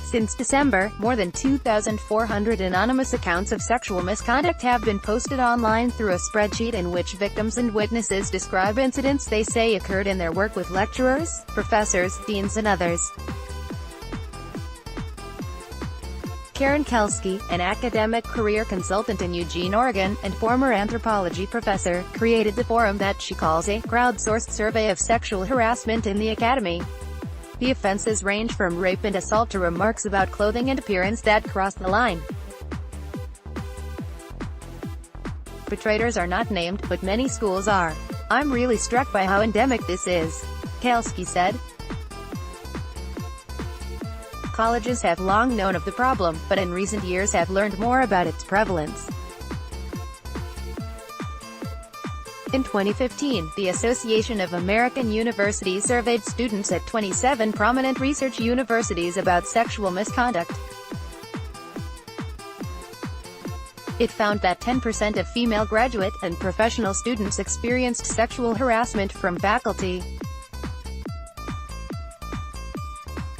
Since December, more than 2,400 anonymous accounts of sexual misconduct have been posted online through a spreadsheet in which victims and witnesses describe incidents they say occurred in their work with lecturers, professors, deans and others. Kelsky, an academic career consultant in Eugene, Oregon, and former anthropology professor, created the forum that she calls a crowdsourced survey of sexual harassment in the academy. The offenses range from rape and assault to remarks about clothing and appearance that cross the line. Perpetrators are not named, but many schools are. "I'm really struck by how endemic this is," Kelsky said. Colleges have long known of the problem, but in recent years have learned more about its prevalence. In 2015, the Association of American Universities surveyed students at 27 prominent research universities about sexual misconduct. It found that 10% of female graduate and professional students experienced sexual harassment from faculty.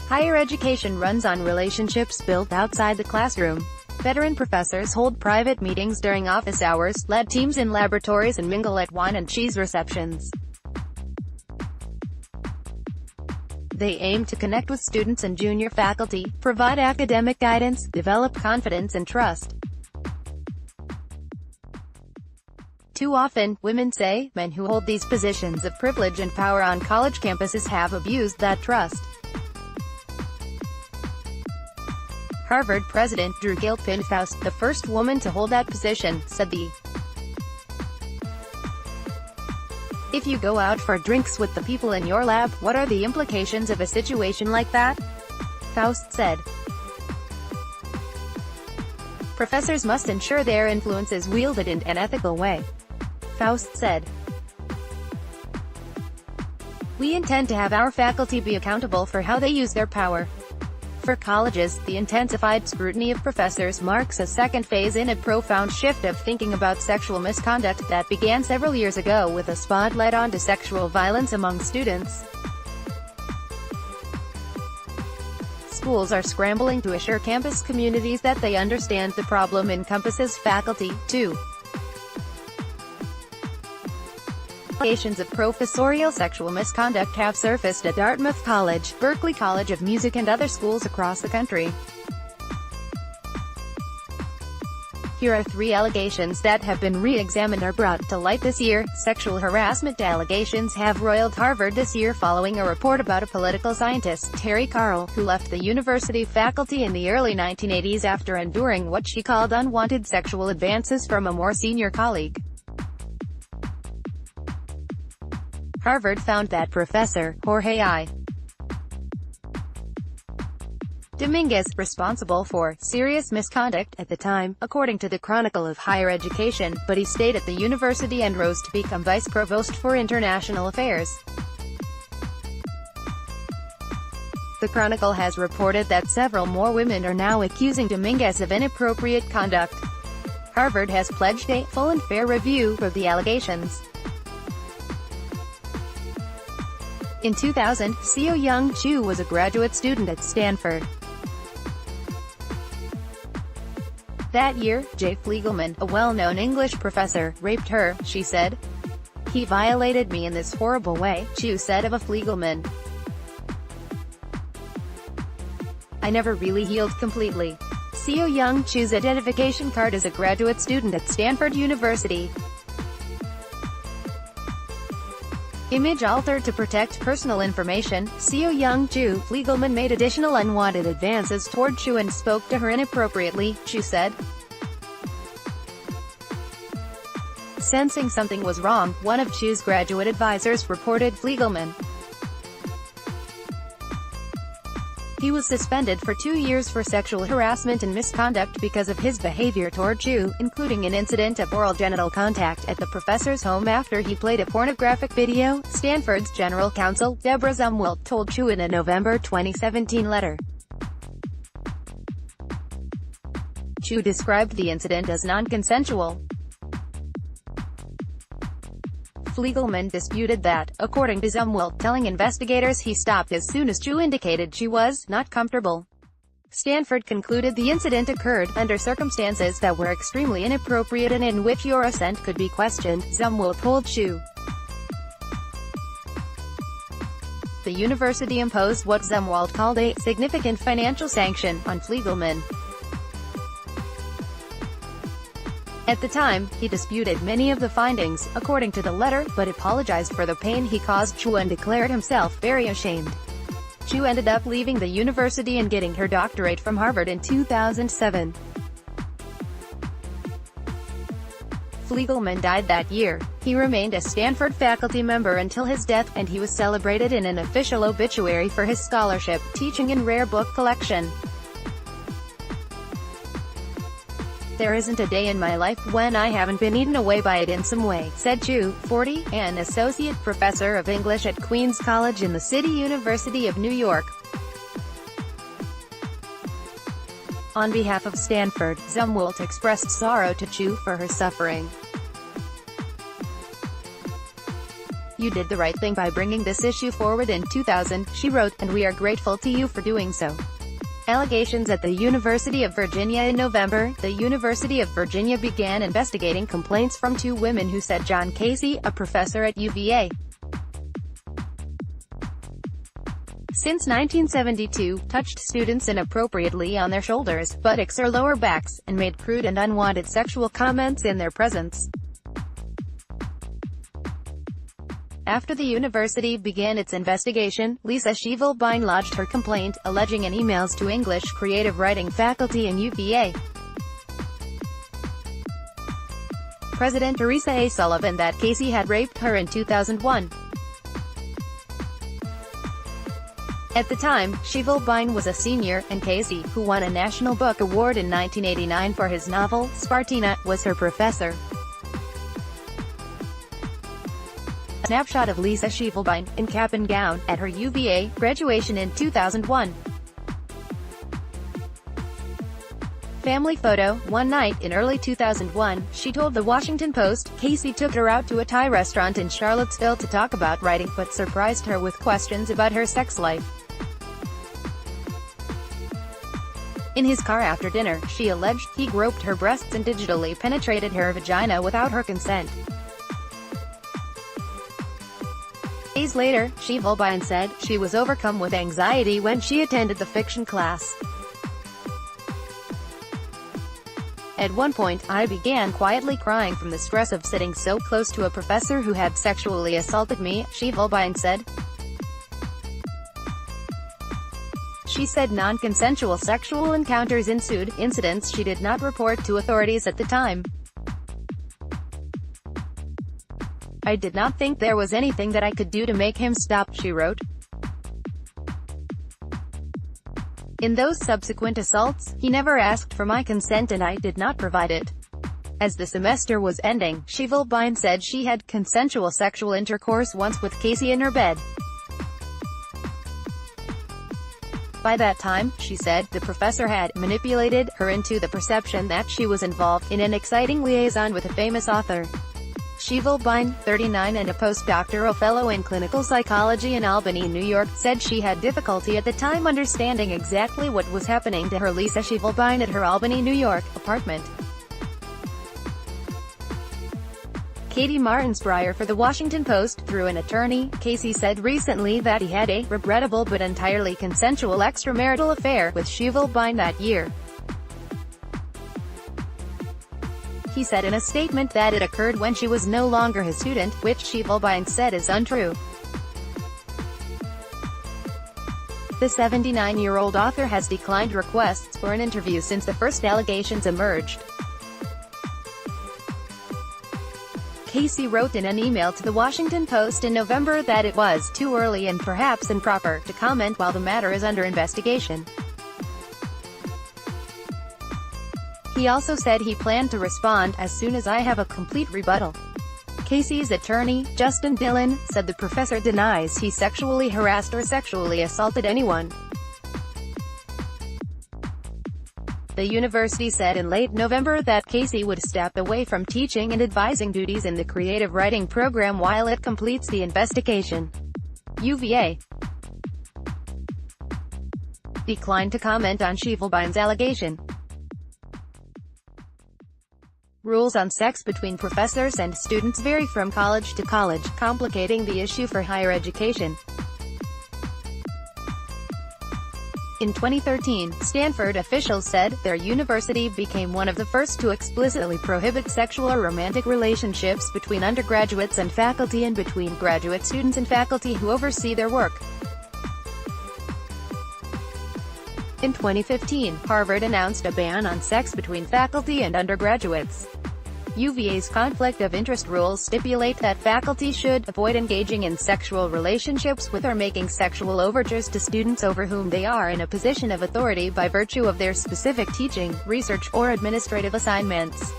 Higher education runs on relationships built outside the classroom. Veteran professors hold private meetings during office hours, lead teams in laboratories and mingle at wine and cheese receptions. They aim to connect with students and junior faculty, provide academic guidance, develop confidence and trust. Too often, women say, men who hold these positions of privilege and power on college campuses have abused that trust. Harvard President Drew Gilpin Faust, the first woman to hold that position, said "If you go out for drinks with the people in your lab, what are the implications of a situation like that?" Faust said. "Professors must ensure their influence is wielded in an ethical way," Faust said. "We intend to have our faculty be accountable for how they use their power." For colleges, the intensified scrutiny of professors marks a second phase in a profound shift of thinking about sexual misconduct that began several years ago with a spotlight onto sexual violence among students. Schools are scrambling to assure campus communities that they understand the problem encompasses faculty, too. Allegations of professorial sexual misconduct have surfaced at Dartmouth College, Berklee College of Music and other schools across the country. Here are 3 allegations that have been re-examined or brought to light this year. Sexual harassment allegations have roiled Harvard this year following a report about a political scientist, Terry Carl, who left the university faculty in the early 1980s after enduring what she called unwanted sexual advances from a more senior colleague. Harvard found that Professor Jorge I. Dominguez, responsible for serious misconduct at the time, according to the Chronicle of Higher Education, but he stayed at the university and rose to become vice provost for international affairs. The Chronicle has reported that several more women are now accusing Dominguez of inappropriate conduct. Harvard has pledged a full and fair review of the allegations. In 2000, Seo-Young Chu was a graduate student at Stanford. That year, Jay Fliegelman, a well-known English professor, raped her, she said. "He violated me in this horrible way," Chu said of a Fliegelman. "I never really healed completely." Seo-Young Chu's identification card as a graduate student at Stanford University. Image altered to protect personal information. Seo-Young Chu, Fliegelman made additional unwanted advances toward Chu and spoke to her inappropriately, Chu said. Sensing something was wrong, one of Chu's graduate advisors reported Fliegelman. He was suspended for 2 years for sexual harassment and misconduct because of his behavior toward Chu, including an incident of oral genital contact at the professor's home after he played a pornographic video, Stanford's general counsel, Deborah Zumwalt, told Chu in a November 2017 letter. Chu described the incident as non-consensual. Fliegelman disputed that, according to Zumwalt, telling investigators he stopped as soon as Chu indicated she was not comfortable. Stanford concluded the incident occurred under circumstances that were extremely inappropriate and in which your assent could be questioned, Zumwalt told Chu. The university imposed what Zumwalt called a significant financial sanction on Fliegelman. At the time, he disputed many of the findings, according to the letter, but apologized for the pain he caused Chu and declared himself very ashamed. Chu ended up leaving the university and getting her doctorate from Harvard in 2007. Fliegelman died that year. He remained a Stanford faculty member until his death, and he was celebrated in an official obituary for his scholarship, teaching and rare book collection. "There isn't a day in my life when I haven't been eaten away by it in some way," said Chu, 40, an associate professor of English at Queens College in the City University of New York. On behalf of Stanford, Zumwalt expressed sorrow to Chu for her suffering. "You did the right thing by bringing this issue forward in 2000, she wrote, and we are grateful to you for doing so." Allegations at the University of Virginia. In November, the University of Virginia began investigating complaints from two women who said John Casey, a professor at UVA, since 1972, touched students inappropriately on their shoulders, buttocks or lower backs, and made crude and unwanted sexual comments in their presence. After the university began its investigation, Lisa Schievelbein lodged her complaint, alleging in emails to English creative writing faculty in UVA, President Teresa A. Sullivan, that Casey had raped her in 2001. At the time, Schievelbein was a senior, and Casey, who won a National Book Award in 1989 for his novel, Spartina, was her professor. A snapshot of Lisa Schievelbein, in cap and gown, at her UVA graduation in 2001. Family photo. One night in early 2001, she told The Washington Post, Casey took her out to a Thai restaurant in Charlottesville to talk about writing, but surprised her with questions about her sex life. In his car after dinner, she alleged, he groped her breasts and digitally penetrated her vagina without her consent. Days later, Schievelbein said, she was overcome with anxiety when she attended the fiction class. At one point, I began quietly crying from the stress of sitting so close to a professor who had sexually assaulted me, Schievelbein said. She said non-consensual sexual encounters ensued, incidents she did not report to authorities at the time. I did not think there was anything that I could do to make him stop, she wrote. In those subsequent assaults, he never asked for my consent and I did not provide it. As the semester was ending, Schievelbein said she had consensual sexual intercourse once with Casey in her bed. By that time, she said, the professor had manipulated her into the perception that she was involved in an exciting liaison with a famous author. Schievelbein, 39 and a postdoctoral fellow in clinical psychology in Albany, New York, said she had difficulty at the time understanding exactly what was happening to her. Lisa Schievelbein at her Albany, New York, apartment. Katie Martinsbreyer for The Washington Post, through an attorney, Casey said recently that he had a regrettable but entirely consensual extramarital affair with Schievelbein that year. He said in a statement that it occurred when she was no longer his student, which Schievelbein said is untrue. The 79-year-old author has declined requests for an interview since the first allegations emerged. Casey wrote in an email to The Washington Post in November that it was too early and perhaps improper to comment while the matter is under investigation. He also said he planned to respond as soon as I have a complete rebuttal. Casey's attorney, Justin Dillon, said the professor denies he sexually harassed or sexually assaulted anyone. The university said in late November that Kelsky would step away from teaching and advising duties in the creative writing program while it completes the investigation. UVA declined to comment on Schiefelbein's allegation. Rules on sex between professors and students vary from college to college, complicating the issue for higher education. In 2013, Stanford officials said their university became one of the first to explicitly prohibit sexual or romantic relationships between undergraduates and faculty and between graduate students and faculty who oversee their work. In 2015, Harvard announced a ban on sex between faculty and undergraduates. UVA's conflict of interest rules stipulate that faculty should avoid engaging in sexual relationships with or making sexual overtures to students over whom they are in a position of authority by virtue of their specific teaching, research, or administrative assignments.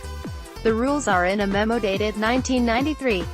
The rules are in a memo dated 1993.